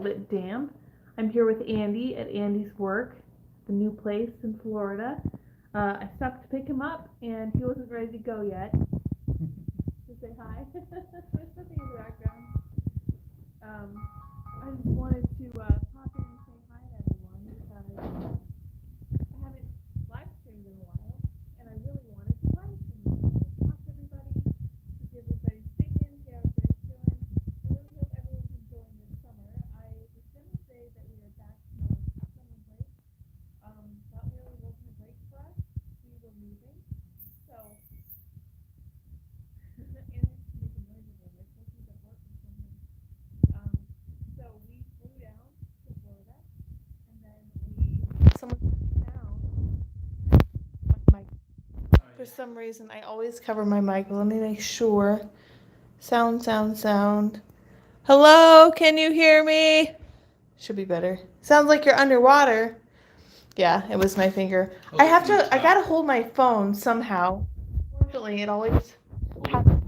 bit damp. I'm here with Andy at Andy's work, the new place in Florida. I stopped to pick him up, and he wasn't ready to go yet. To say hi. There's something in the background. I just wanted to pop in and say hi to everyone because I haven't live streamed in a while, and I really wanted to live stream. Talk to everybody, to see everybody's thinking, see how everybody's doing. I really hope everyone's enjoying this summer. I was going to say that we are back from our summer break. That really wasn't a break for us. We were moving, so and it's making noises over there. So he's at work or something. So we flew down to Florida, and then someone found my mic. For some reason, I always cover my mic. Let me make sure. Sound. Hello, can you hear me? Should be better. Sounds like you're underwater. Yeah, it was my finger. I gotta hold my phone somehow. Unfortunately, it always happens.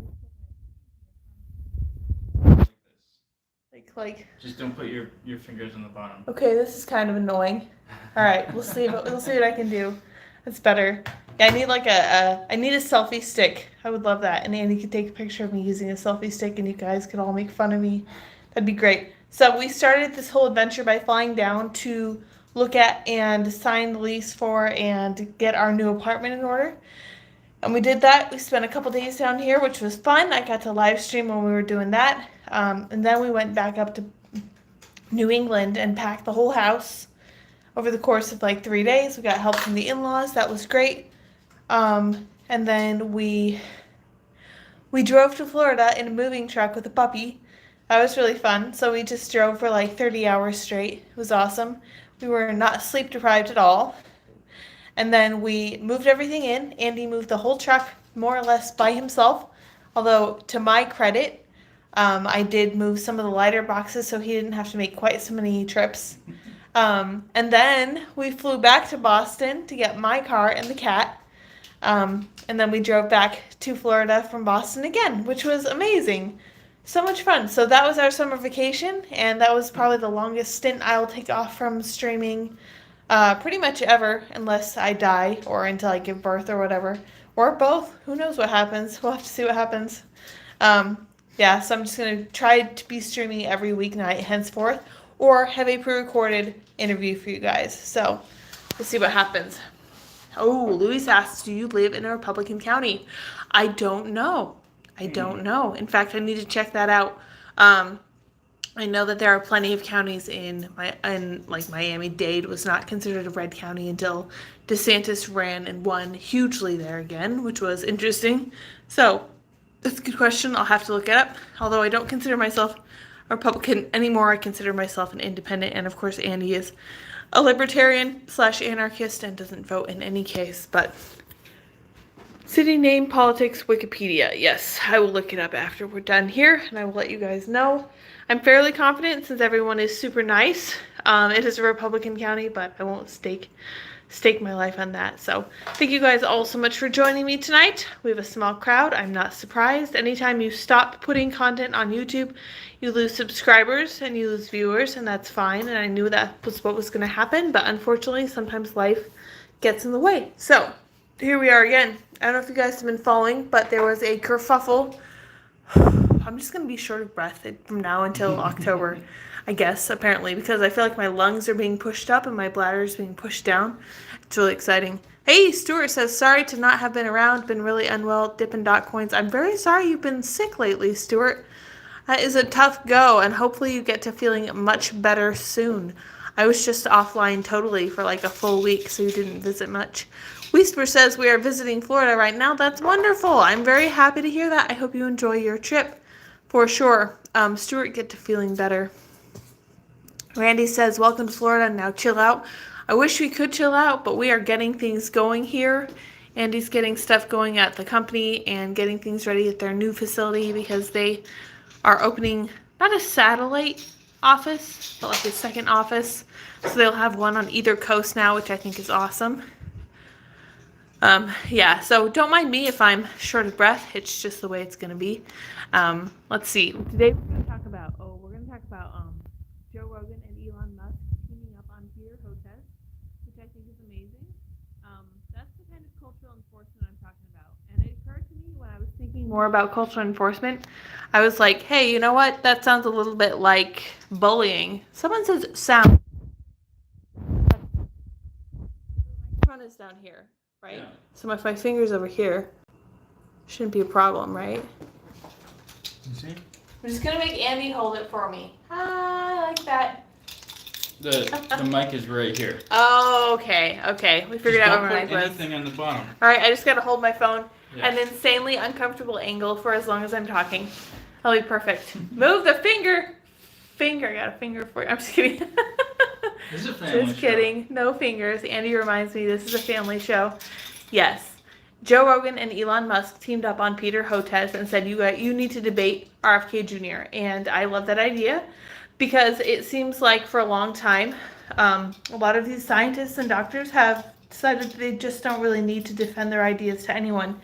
Like. Just don't put your fingers on the bottom. Okay, this is kind of annoying. All right, we'll see what I can do. That's better. Yeah, I need I need a selfie stick. I would love that. And Andy could take a picture of me using a selfie stick, and you guys could all make fun of me. That'd be great. So we started this whole adventure by flying down to look at and sign the lease for and get our new apartment in order. And we did that. We spent a couple days down here, which was fun. I got to live stream when we were doing that. And then we went back up to New England and packed the whole house over the course of like 3 days. We got help from the in-laws. That was great. And then we drove to Florida in a moving truck with a puppy. That was really fun. So we just drove for like 30 hours straight. It was awesome. We were not sleep deprived at all. And then we moved everything in. Andy moved the whole truck more or less by himself. Although, to my credit, I did move some of the lighter boxes so he didn't have to make quite so many trips. And then we flew back to Boston to get my car and the cat. And then we drove back to Florida from Boston again, which was amazing. So much fun. So that was our summer vacation, and that was probably the longest stint I'll take off from streaming pretty much ever, unless I die or until I give birth or whatever. Or both. Who knows what happens. We'll have to see what happens. Yeah, so I'm just going to try to be streaming every weeknight henceforth, or have a pre-recorded interview for you guys. So we'll see what happens. Oh, Louis asks, do you live in a Republican county? I don't know. In fact, I need to check that out. I know that there are plenty of counties in like Miami-Dade was not considered a red county until DeSantis ran and won hugely there again, which was interesting. So that's a good question. I'll have to look it up. Although I don't consider myself a Republican anymore, I consider myself an independent, and of course Andy is a libertarian/anarchist and doesn't vote in any case. But city name, politics, Wikipedia. Yes, I will look it up after we're done here, and I will let you guys know. I'm fairly confident since everyone is super nice. It is a Republican county, but I won't stake my life on that. So thank you guys all so much for joining me tonight. We have a small crowd. I'm not surprised. Anytime you stop putting content on YouTube, you lose subscribers and you lose viewers, and that's fine. And I knew that was what was going to happen, but unfortunately, sometimes life gets in the way. So here we are again. I don't know if you guys have been following, but there was a kerfuffle. I'm just going to be short of breath from now until October, I guess, apparently, because I feel like my lungs are being pushed up and my bladder is being pushed down. It's really exciting. Hey, Stuart says, sorry to not have been around, been really unwell, dipping dot coins. I'm very sorry you've been sick lately, Stuart. That is a tough go, and hopefully you get to feeling much better soon. I was just offline totally for like a full week, so you didn't visit much. Whisper says we are visiting Florida right now. That's wonderful. I'm very happy to hear that. I hope you enjoy your trip for sure. Stuart, get to feeling better. Randy says, welcome to Florida. Now chill out. I wish we could chill out, but we are getting things going here. Andy's getting stuff going at the company and getting things ready at their new facility because they are opening not a satellite office, but like a second office. So they'll have one on either coast now, which I think is awesome. Yeah, so don't mind me if I'm short of breath. It's just the way it's going to be. Let's see. Today we're going to talk about, Joe Rogan and Elon Musk teaming up on Peter Hotez, which I think is amazing. That's the kind of cultural enforcement I'm talking about. And it occurred to me when I was thinking more about cultural enforcement, I was like, hey, you know what? That sounds a little bit like bullying. Someone says sound. The microphone is down here, right? Yeah. So if my finger's over here, shouldn't be a problem, right? You see? I'm just gonna make Andy hold it for me. Ah, I like that. The mic is right here. Oh, okay. We figured out where my mic Don't put was. anything on the bottom. All right, I just gotta hold my phone Yeah. at an insanely uncomfortable angle for as long as I'm talking. That'll be perfect. Move the finger. I got a finger for you. I'm just kidding. This is a family Just show. kidding. No fingers. Andy reminds me this is a family show. Yes. Joe Rogan and Elon Musk teamed up on Peter Hotez and said, you need to debate RFK Jr. And I love that idea because it seems like for a long time, a lot of these scientists and doctors have decided that they just don't really need to defend their ideas to anyone.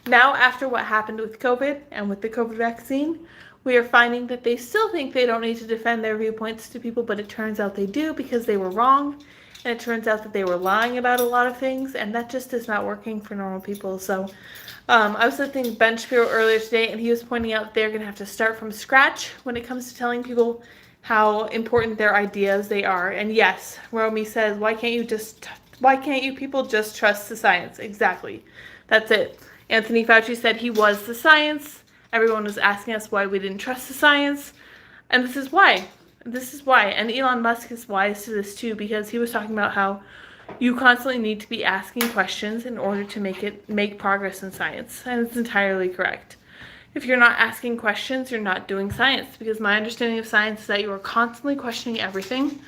Now, after what happened with COVID and with the COVID vaccine, we are finding that they still think they don't need to defend their viewpoints to people, but it turns out they do because they were wrong. And it turns out that they were lying about a lot of things, and that just is not working for normal people. So I was listening to Ben Shapiro earlier today, and he was pointing out they're going to have to start from scratch when it comes to telling people how important their ideas they are. And yes, Romy says, why can't you people just trust the science? Exactly. That's it. Anthony Fauci said he was the science. Everyone was asking us why we didn't trust the science. And this is why. And Elon Musk is wise to this too, because he was talking about how you constantly need to be asking questions in order to make progress in science. And it's entirely correct. If you're not asking questions, you're not doing science, because my understanding of science is that you are constantly questioning everything.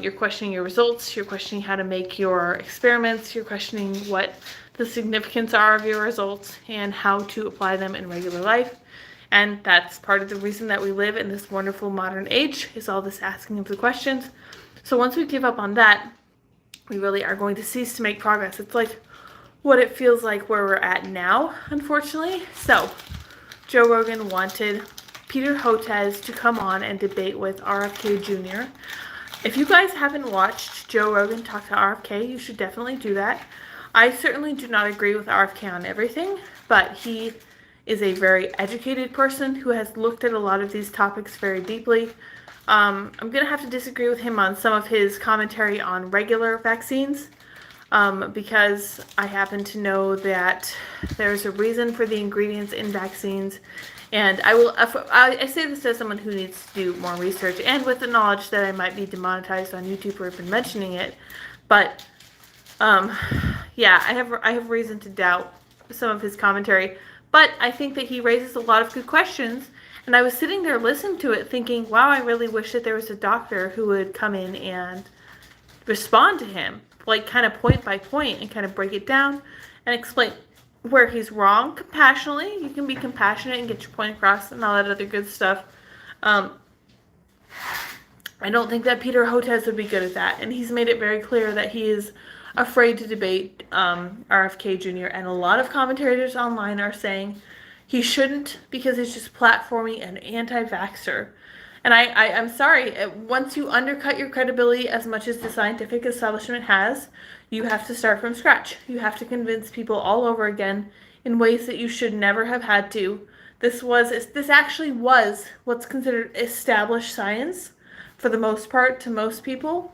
You're questioning your results, you're questioning how to make your experiments, you're questioning what the significance are of your results and how to apply them in regular life. And that's part of the reason that we live in this wonderful modern age, is all this asking of the questions. So once we give up on that, we really are going to cease to make progress. It's like what it feels like where we're at now, unfortunately. So Joe Rogan wanted Peter Hotez to come on and debate with RFK Jr. If you guys haven't watched Joe Rogan talk to RFK, you should definitely do that. I certainly do not agree with RFK on everything, but he is a very educated person who has looked at a lot of these topics very deeply. I'm going to have to disagree with him on some of his commentary on regular vaccines, because I happen to know that there's a reason for the ingredients in vaccines. And I say this as someone who needs to do more research, and with the knowledge that I might be demonetized on YouTube for even mentioning it. But yeah, I have reason to doubt some of his commentary. But I think that he raises a lot of good questions. And I was sitting there listening to it thinking, wow, I really wish that there was a doctor who would come in and respond to him, like kind of point by point, and kind of break it down and explain where he's wrong compassionately. You can be compassionate and get your point across and all that other good stuff. I don't think that Peter Hotez would be good at that. And he's made it very clear that he is afraid to debate RFK Jr. And a lot of commentators online are saying he shouldn't, because he's just platforming an anti-vaxxer. And I'm sorry, once you undercut your credibility as much as the scientific establishment has, you have to start from scratch. You have to convince people all over again in ways that you should never have had to. This actually was what's considered established science for the most part to most people.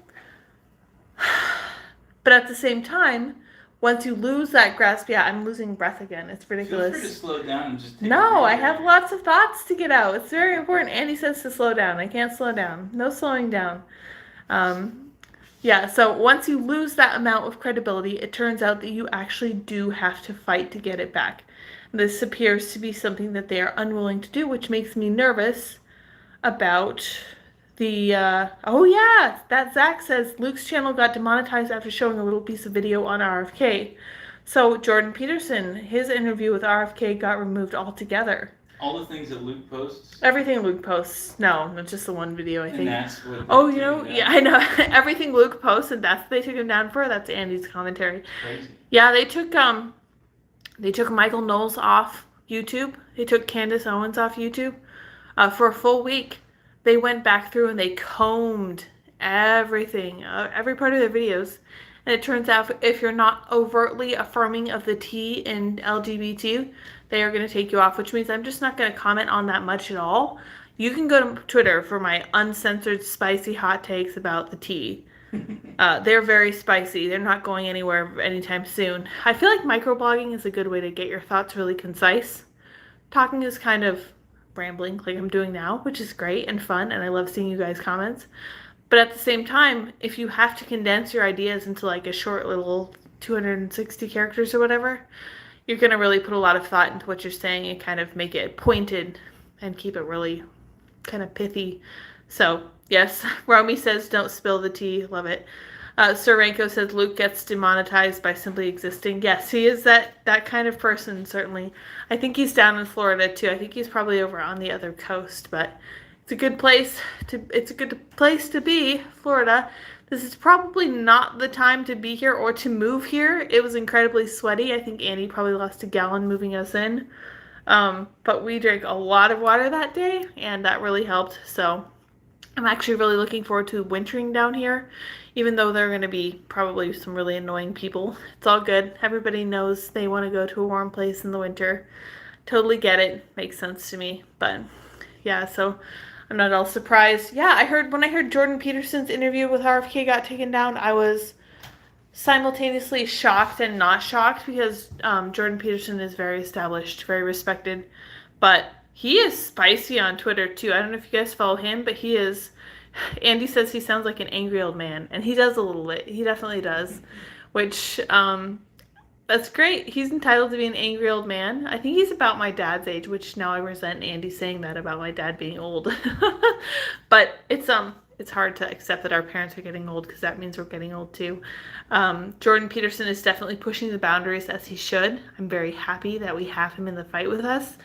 But at the same time, once you lose that grasp, yeah, I'm losing breath again. It's ridiculous. Feel free to slow down and just take No, a I breather. have lots of thoughts to get out. It's very important. Andy says to slow down. I can't slow down. No slowing down. Yeah, so once you lose that amount of credibility, it turns out that you actually do have to fight to get it back. This appears to be something that they are unwilling to do, which makes me nervous about the, oh yeah, that Zach says Luke's channel got demonetized after showing a little piece of video on RFK. So Jordan Peterson, his interview with RFK got removed altogether. All the things that Luke posts. Everything Luke posts. No, not just the one video, I think. And that's what. Oh, you know, yeah, I know. Everything Luke posts, and that's what they took him down for. That's Andy's commentary. Crazy. Yeah, they took Michael Knowles off YouTube. They took Candace Owens off YouTube for a full week they went back through and they combed everything, every part of their videos. And it turns out if you're not overtly affirming of the T in LGBT, they are going to take you off, which means I'm just not going to comment on that much at all. You can go to Twitter for my uncensored, spicy hot takes about the T. They're very spicy. They're not going anywhere anytime soon. I feel like microblogging is a good way to get your thoughts really concise. Talking is kind of rambling like I'm doing now, which is great and fun, and I love seeing you guys' comments. But at the same time, if you have to condense your ideas into like a short little 260 characters or whatever, you're going to really put a lot of thought into what you're saying and kind of make it pointed and keep it really kind of pithy. So, yes, Romy says don't spill the tea. Love it. Sir Ranko says Luke gets demonetized by simply existing. Yes, he is that kind of person, certainly. I think he's down in Florida, too. I think he's probably over on the other coast, but it's a good place to be, Florida. This is probably not the time to be here or to move here. It was incredibly sweaty. I think Annie probably lost a gallon moving us in. But we drank a lot of water that day, and that really helped. So I'm actually really looking forward to wintering down here, even though there are going to be probably some really annoying people. It's all good. Everybody knows they want to go to a warm place in the winter. Totally get it. Makes sense to me. But yeah, so I'm not all surprised. Yeah, when I heard Jordan Peterson's interview with RFK got taken down, I was simultaneously shocked and not shocked because Jordan Peterson is very established, very respected, but he is spicy on Twitter too. I don't know if you guys follow him, but he is. Andy says he sounds like an angry old man, and he does a little bit. He definitely does, which that's great. He's entitled to be an angry old man. I think he's about my dad's age, which now I resent Andy saying that about my dad being old. But it's hard to accept that our parents are getting old because that means we're getting old too. Jordan Peterson is definitely pushing the boundaries as he should. I'm very happy that we have him in the fight with us.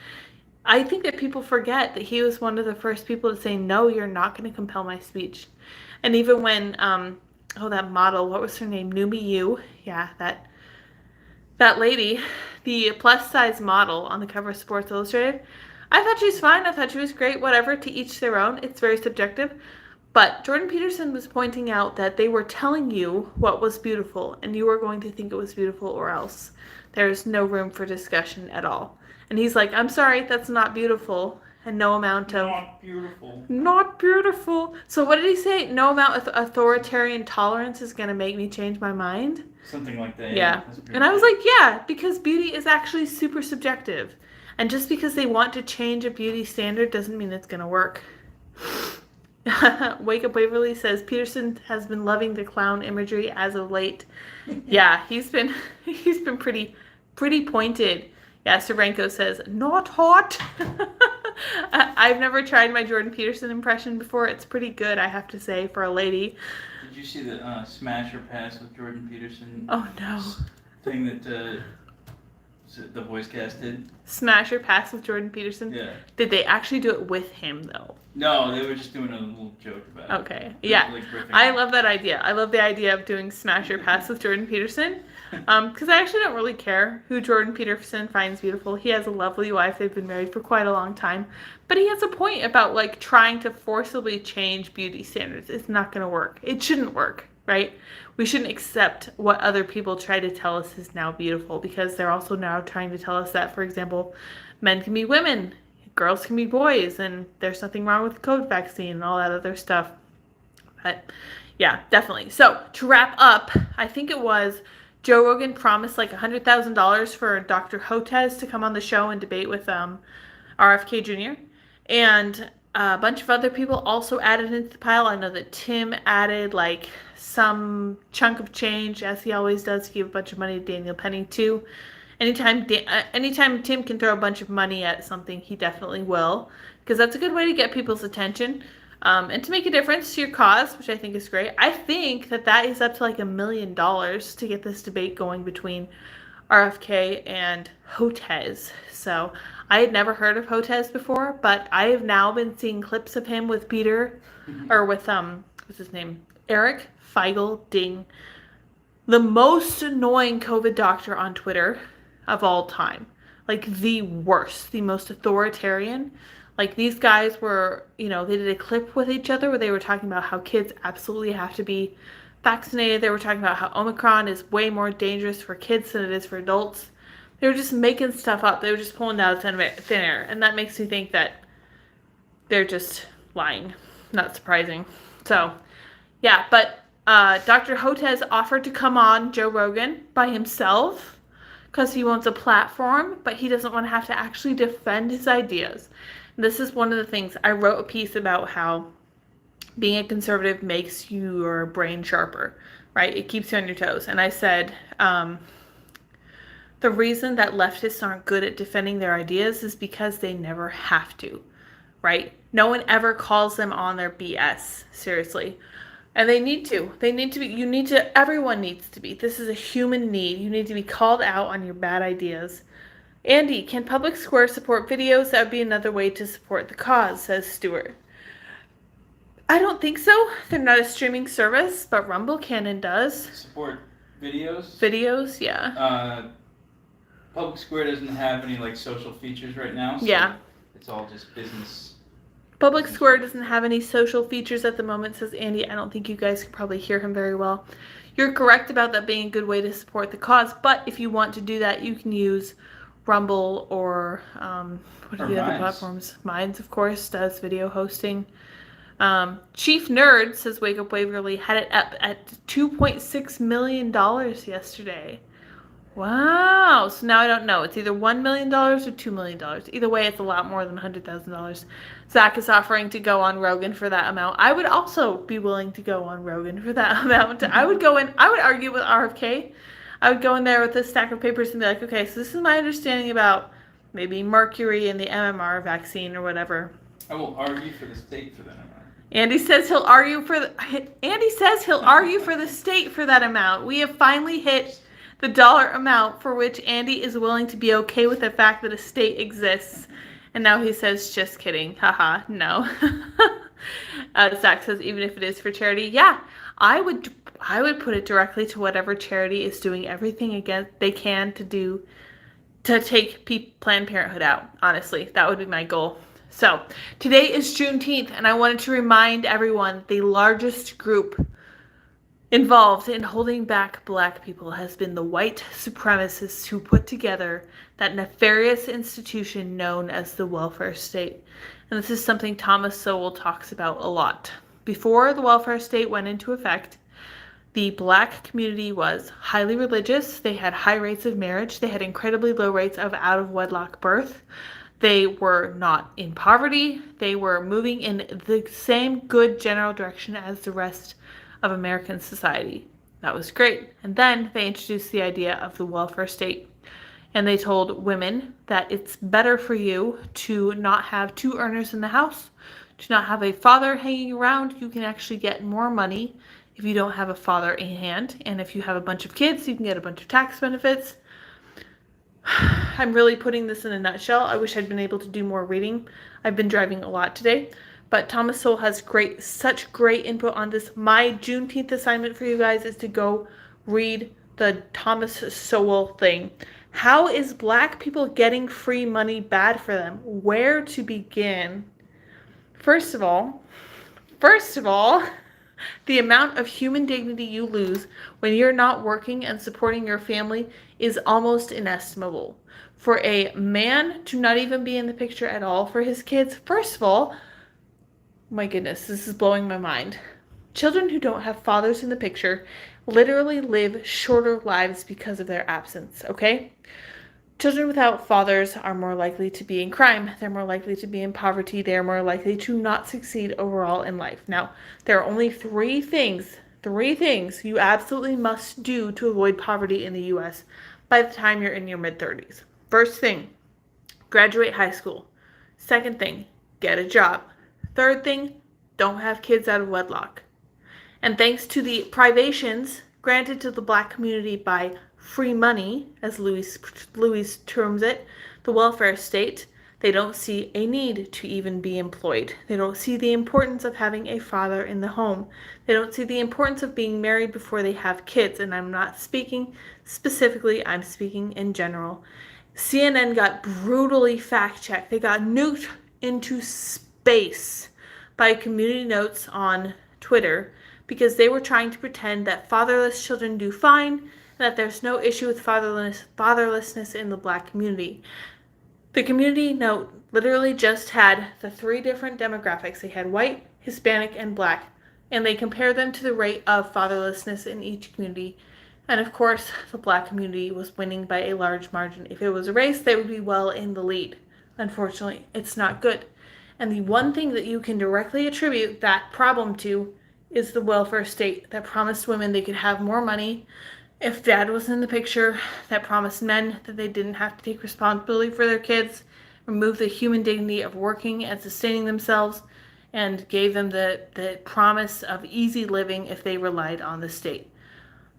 I think that people forget that he was one of the first people to say, no, you're not going to compel my speech. And even when, that model, what was her name? Numi Yu. Yeah, that lady, the plus size model on the cover of Sports Illustrated. I thought she's fine. I thought she was great. Whatever, to each their own. It's very subjective. But Jordan Peterson was pointing out that they were telling you what was beautiful, and you were going to think it was beautiful or else. There's no room for discussion at all. And he's like, I'm sorry, that's not beautiful. And no amount of... Not beautiful. Not beautiful. So what did he say? No amount of authoritarian tolerance is going to make me change my mind? Something like that. Yeah. And I was like, yeah, because beauty is actually super subjective. And just because they want to change a beauty standard doesn't mean it's going to work. Wake Up Waverly says, Peterson has been loving the clown imagery as of late. Yeah, he's been pretty pointed. Yeah, Serenko says, not hot. I've never tried my Jordan Peterson impression before. It's pretty good, I have to say, for a lady. Did you see the Smash or Pass with Jordan Peterson? Oh, no. Thing that the voice cast did? Smash or Pass with Jordan Peterson? Yeah. Did they actually do it with him, though? No, they were just doing a little joke about it. Okay. Yeah. I love that idea. I love the idea of doing Smash or Pass with Jordan Peterson. Because I actually don't really care who Jordan Peterson finds beautiful. He has a lovely wife. They've been married for quite a long time. But he has a point about, like, trying to forcibly change beauty standards. It's not going to work. It shouldn't work, right? We shouldn't accept what other people try to tell us is now beautiful, because they're also now trying to tell us that, for example, men can be women, girls can be boys, and there's nothing wrong with the COVID vaccine and all that other stuff. But, yeah, definitely. So, to wrap up, I think it was... Joe Rogan promised like $100,000 for Dr. Hotez to come on the show and debate with RFK Jr. And a bunch of other people also added into the pile. I know that Tim added like some chunk of change, as he always does. He gave a bunch of money to Daniel Penny too. Anytime Tim can throw a bunch of money at something, he definitely will, because that's a good way to get people's attention. And to make a difference to your cause, which I think is great. I think that is up to like $1 million to get this debate going between RFK and Hotez. So I had never heard of Hotez before, but I have now been seeing clips of him with Peter, or with, what's his name? Eric Feigl Ding, the most annoying COVID doctor on Twitter of all time. Like the worst, the most authoritarian. Like, these guys were, they did a clip with each other where they were talking about how kids absolutely have to be vaccinated. They were talking about how Omicron is way more dangerous for kids than it is for adults. They were just making stuff up. They were just pulling out of thin air. And that makes me think that they're just lying. Not surprising. So, yeah, but Dr. Hotez offered to come on Joe Rogan by himself because he wants a platform, but he doesn't want to have to actually defend his ideas. This is one of the things. I wrote a piece about how being a conservative makes your brain sharper, right? It keeps you on your toes. And I said, the reason that leftists aren't good at defending their ideas is because they never have to, right? No one ever calls them on their BS, seriously. And they need to. They need to be, everyone needs to be. This is a human need. You need to be called out on your bad ideas. Andy, can Public Square support videos? That would be another way to support the cause, says Stuart. I don't think so. They're not a streaming service, but Rumble Canon does. Support videos? Videos, yeah. Public Square doesn't have any like social features right now, so yeah. It's all just business. Public Square doesn't have any social features at the moment, says Andy. I don't think you guys can probably hear him very well. You're correct about that being a good way to support the cause, but if you want to do that, you can use Rumble or what are the other platforms? Minds, of course, does video hosting. Chief Nerd says Wake Up Waverly had it up at $2.6 million yesterday. Wow. So now I don't know. It's either $1 million or $2 million. Either way, it's a lot more than $100,000. Zach is offering to go on Rogan for that amount. I would also be willing to go on Rogan for that amount. I would argue with RFK. I would go in there with a stack of papers and be like, okay, so this is my understanding about maybe mercury and the MMR vaccine or whatever. I will argue for the state for that amount. Andy says he'll argue for the state for that amount. We have finally hit the dollar amount for which Andy is willing to be okay with the fact that a state exists. And now he says, just kidding. Haha, no. Zach says, even if it is for charity. Yeah, I would put it directly to whatever charity is doing everything they can to take Planned Parenthood out. Honestly, that would be my goal. So today is Juneteenth, and I wanted to remind everyone the largest group involved in holding back Black people has been the white supremacists who put together that nefarious institution known as the welfare state. And this is something Thomas Sowell talks about a lot. Before the welfare state went into effect, the Black community was highly religious. They had high rates of marriage. They had incredibly low rates of out-of-wedlock birth. They were not in poverty. They were moving in the same good general direction as the rest of American society. That was great. And then they introduced the idea of the welfare state. And they told women that it's better for you to not have two earners in the house, to not have a father hanging around. You can actually get more money if you don't have a father in hand. And if you have a bunch of kids, you can get a bunch of tax benefits. I'm really putting this in a nutshell. I wish I'd been able to do more reading. I've been driving a lot today. But Thomas Sowell has such great input on this. My Juneteenth assignment for you guys is to go read the Thomas Sowell thing. How is Black people getting free money bad for them? Where to begin? First of all, the amount of human dignity you lose when you're not working and supporting your family is almost inestimable. For a man to not even be in the picture at all for his kids, first of all, my goodness, this is blowing my mind. Children who don't have fathers in the picture literally live shorter lives because of their absence, okay? Children without fathers are more likely to be in crime. They're more likely to be in poverty. They're more likely to not succeed overall in life. Now, there are only three things you absolutely must do to avoid poverty in the U.S. by the time you're in your mid-30s. First thing, graduate high school. Second thing, get a job. Third thing, don't have kids out of wedlock. And thanks to the privations granted to the Black community by free money, as Louis terms it, the welfare state, they don't see a need to even be employed. They don't see the importance of having a father in the home. They don't see the importance of being married before they have kids. And I'm not speaking specifically, I'm speaking in general. CNN got brutally fact-checked. They got nuked into space by Community Notes on Twitter because they were trying to pretend that fatherless children do fine and that there's no issue with fatherlessness in the Black community. The Community Note literally just had the 3 different demographics. They had white, Hispanic, and Black, and they compared them to the rate of fatherlessness in each community. And of course, the Black community was winning by a large margin. If it was a race, they would be well in the lead. Unfortunately, it's not good. And the one thing that you can directly attribute that problem to is the welfare state that promised women they could have more money if dad was in the picture, that promised men that they didn't have to take responsibility for their kids, remove the human dignity of working and sustaining themselves, and gave them the promise of easy living if they relied on the state.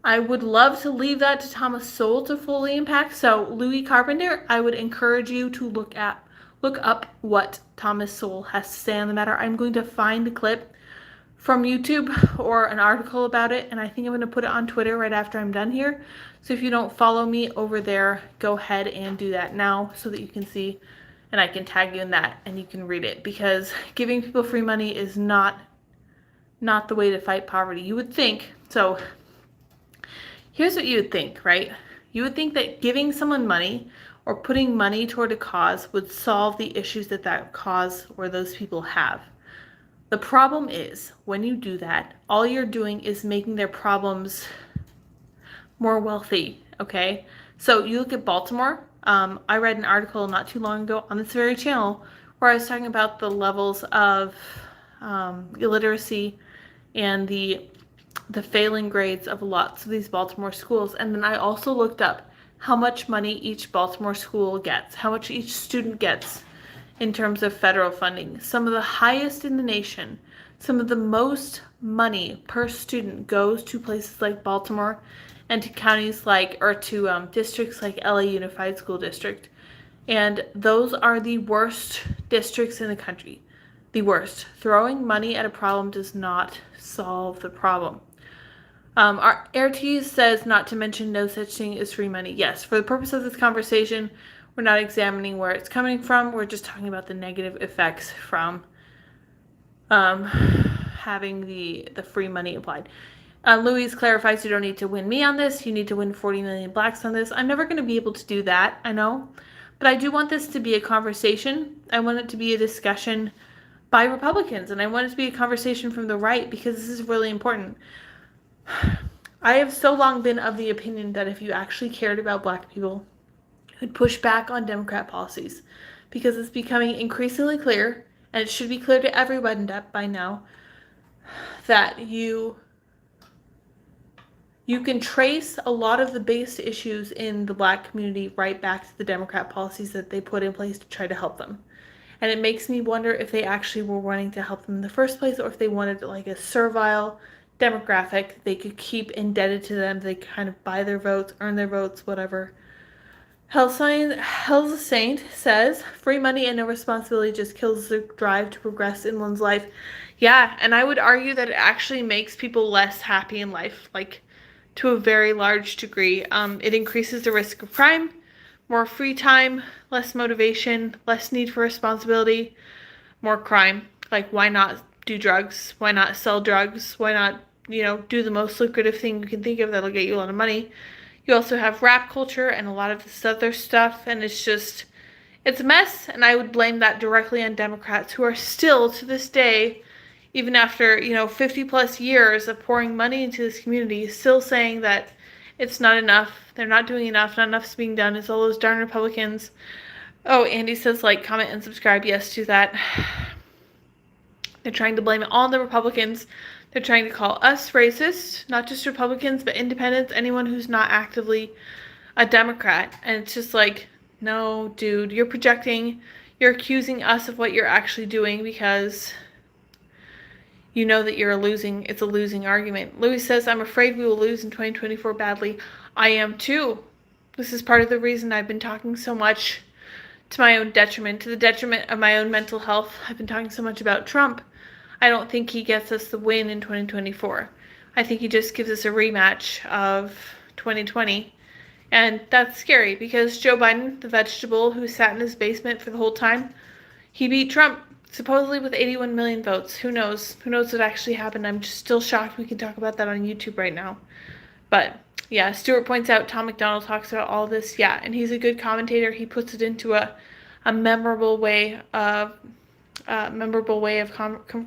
I would love to leave that to Thomas Sowell to fully impact. So Louis Carpenter, I would encourage you to look up what Thomas Sowell has to say on the matter. I'm going to find a clip from YouTube or an article about it, and I think I'm going to put it on Twitter right after I'm done here. So if you don't follow me over there, go ahead and do that now so that you can see, and I can tag you in that and you can read it, because giving people free money is not the way to fight poverty. You would think, so here's what you would think, right? You would think that giving someone money or putting money toward a cause would solve the issues that cause or those people have. The problem is, when you do that, all you're doing is making their problems more wealthy, okay? So you look at Baltimore. I read an article not too long ago on this very channel where I was talking about the levels of illiteracy and the failing grades of lots of these Baltimore schools. And then I also looked up how much money each Baltimore school gets, how much each student gets in terms of federal funding. Some of the highest in the nation, some of the most money per student goes to places like Baltimore and to counties like, or to districts like LA Unified School District. And those are the worst districts in the country. The worst. Throwing money at a problem does not solve the problem. Our RT says not to mention no such thing as free money. Yes, for the purpose of this conversation, we're not examining where it's coming from. We're just talking about the negative effects from having the free money applied. Louise clarifies you don't need to win me on this. You need to win 40 million blacks on this. I'm never going to be able to do that, I know. But I do want this to be a conversation. I want it to be a discussion by Republicans. And I want it to be a conversation from the right, because this is really important. I have so long been of the opinion that if you actually cared about black people, you would push back on Democrat policies, because it's becoming increasingly clear, and it should be clear to everyone by now, that you can trace a lot of the biggest issues in the black community right back to the Democrat policies that they put in place to try to help them. And it makes me wonder if they actually were wanting to help them in the first place, or if they wanted like a servile demographic they could keep indebted to them. They kind of buy their votes, earn their votes, whatever. Hell's a Saint says, free money and no responsibility just kills the drive to progress in one's life. Yeah, and I would argue that it actually makes people less happy in life, like to a very large degree. It increases the risk of crime, more free time, less motivation, less need for responsibility, more crime. Like, why not do drugs? Why not sell drugs? Why not, do the most lucrative thing you can think of that'll get you a lot of money? You also have rap culture and a lot of this other stuff, and it's a mess, and I would blame that directly on Democrats, who are still, to this day, even after, 50 plus years of pouring money into this community, still saying that it's not enough, they're not doing enough, not enough's being done, it's all those darn Republicans. Oh, Andy says, like, comment, and subscribe. Yes, to that. They're trying to blame it all on the Republicans. They're trying to call us racist, not just Republicans, but independents, anyone who's not actively a Democrat. And it's just like, no, dude, you're projecting, you're accusing us of what you're actually doing because you know that it's a losing argument. Louis says, I'm afraid we will lose in 2024 badly. I am too. This is part of the reason I've been talking so much to my own detriment, to the detriment of my own mental health. I've been talking so much about Trump. I don't think he gets us the win in 2024. I think he just gives us a rematch of 2020. And that's scary, because Joe Biden, the vegetable who sat in his basement for the whole time, He beat Trump, supposedly with 81 million votes. Who knows? Who knows what actually happened? I'm just still shocked we can talk about that on YouTube right now. But yeah, Stuart points out Tom McDonald talks about all this. Yeah, and he's a good commentator. He puts it into a memorable way of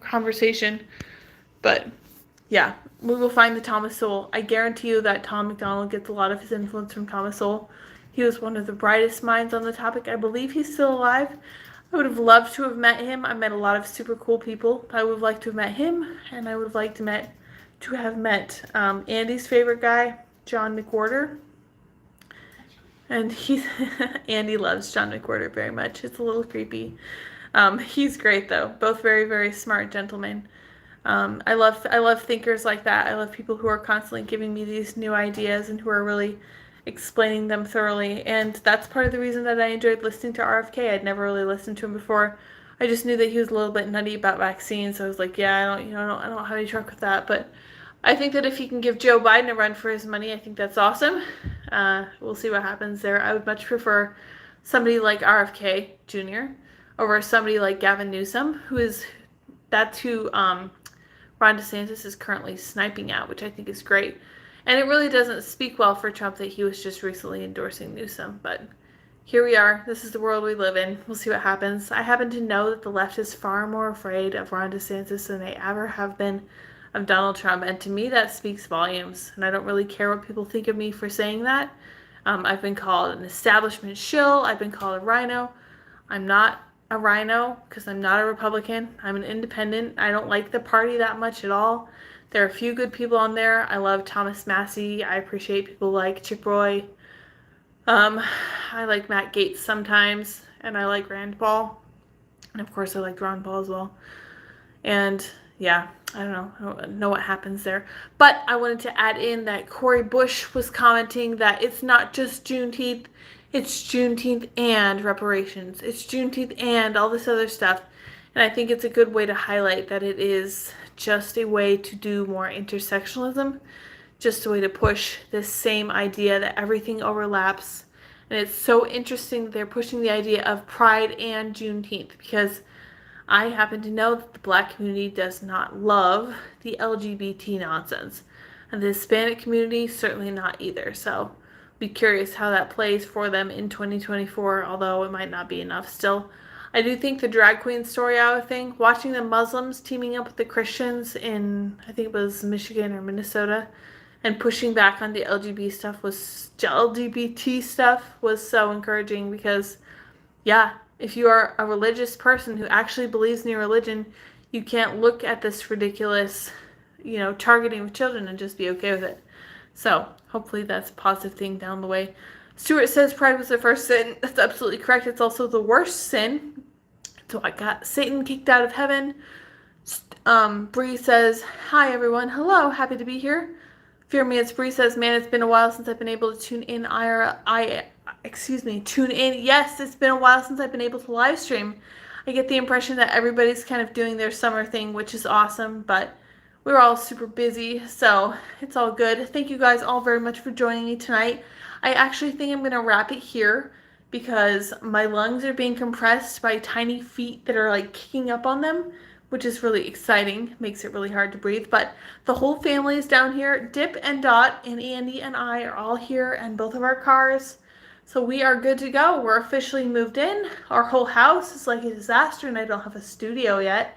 conversation. But yeah, we will find the Thomas Sowell. I guarantee you that Tom McDonald gets a lot of his influence from Thomas Sowell. He was one of the brightest minds on the topic. I believe he's still alive. I would have loved to have met him. I met a lot of super cool people. I would have liked to have met him, and I would have liked to have met Andy's favorite guy, John McWhorter. And Andy loves John McWhorter very much. It's a little creepy. He's great though. Both very, very smart gentlemen. I love thinkers like that. I love people who are constantly giving me these new ideas and who are really explaining them thoroughly. And that's part of the reason that I enjoyed listening to RFK. I'd never really listened to him before. I just knew that he was a little bit nutty about vaccines. So I was like, yeah, I don't have any truck with that. But I think that if he can give Joe Biden a run for his money, I think that's awesome. We'll see what happens there. I would much prefer somebody like RFK Jr. over somebody like Gavin Newsom, that's who Ron DeSantis is currently sniping at, which I think is great. And it really doesn't speak well for Trump that he was just recently endorsing Newsom. But here we are. This is the world we live in. We'll see what happens. I happen to know that the left is far more afraid of Ron DeSantis than they ever have been of Donald Trump. And to me, that speaks volumes. And I don't really care what people think of me for saying that. I've been called an establishment shill. I've been called a rhino. I'm not a rhino because I'm not a Republican. I'm an independent. I don't like the party that much at all. There are a few good people on there. I love Thomas Massie. I appreciate people like Chip Roy. I like Matt Gaetz sometimes, and I like Rand Paul. And of course I like Ron Paul as well. And yeah, I don't know what happens there. But I wanted to add in that Cori Bush was commenting that it's not just Juneteenth, it's Juneteenth and reparations. It's Juneteenth and all this other stuff. And I think it's a good way to highlight that it is just a way to do more intersectionalism, just a way to push this same idea that everything overlaps. And it's so interesting that they're pushing the idea of Pride and Juneteenth, because I happen to know that the Black community does not love the LGBT nonsense. And the Hispanic community, certainly not either. So be curious how that plays for them in 2024, although it might not be enough still. I do think the drag queen story hour thing, watching the Muslims teaming up with the Christians in, I think it was Michigan or Minnesota, and pushing back on the LGBT stuff was so encouraging, because yeah, if you are a religious person who actually believes in your religion, you can't look at this ridiculous, targeting of children and just be okay with it. So hopefully that's a positive thing down the way. Stuart says pride was the first sin. That's absolutely correct. It's also the worst sin. So I got Satan kicked out of heaven. Bree says, hi everyone. Hello, happy to be here. Fear Me It's Bree says, man, it's been a while since I've been able to tune in. Tune in. Yes, it's been a while since I've been able to live stream. I get the impression that everybody's kind of doing their summer thing, which is awesome, but we're all super busy, so it's all good. Thank you guys all very much for joining me tonight. I actually think I'm going to wrap it here because my lungs are being compressed by tiny feet that are like kicking up on them, which is really exciting. Makes it really hard to breathe. But the whole family is down here. Dip and Dot and Andy and I are all here, and both of our cars. So we are good to go. We're officially moved in. Our whole house is like a disaster, and I don't have a studio yet.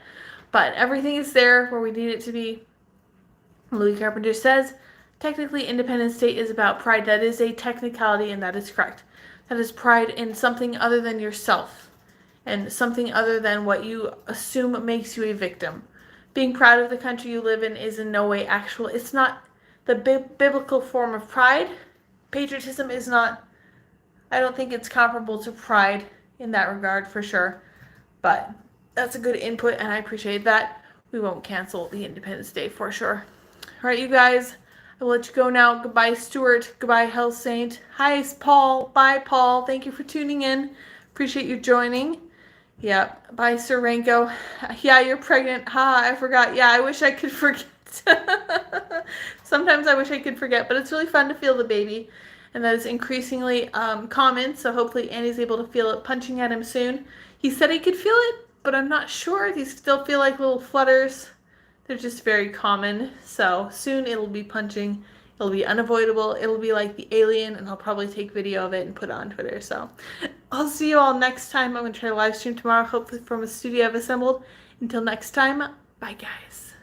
But everything is there where we need it to be. Louis Carpenter says, technically Independence Day is about pride. That is a technicality, and that is correct. That is pride in something other than yourself, and something other than what you assume makes you a victim. Being proud of the country you live in is in no way actual. It's not the biblical form of pride. Patriotism is not, I don't think it's comparable to pride in that regard for sure. But that's a good input, and I appreciate that. We won't cancel the Independence Day for sure. All right, you guys, I will let you go now. Goodbye, Stuart. Goodbye, Hell Saint. Hi, Paul. Bye, Paul. Thank you for tuning in. Appreciate you joining. Yeah, bye, Sir Ranko. Yeah, you're pregnant. I forgot. Yeah, I wish I could forget. Sometimes I wish I could forget, but it's really fun to feel the baby. and that is increasingly common. So hopefully Andy's able to feel it punching at him soon. He said he could feel it, but I'm not sure. He still feel like little flutters. They're just very common. So soon it'll be punching. It'll be unavoidable. It'll be like the alien, and I'll probably take video of it and put it on Twitter. So I'll see you all next time. I'm going to try to live stream tomorrow, hopefully from a studio I've assembled. Until next time, bye guys.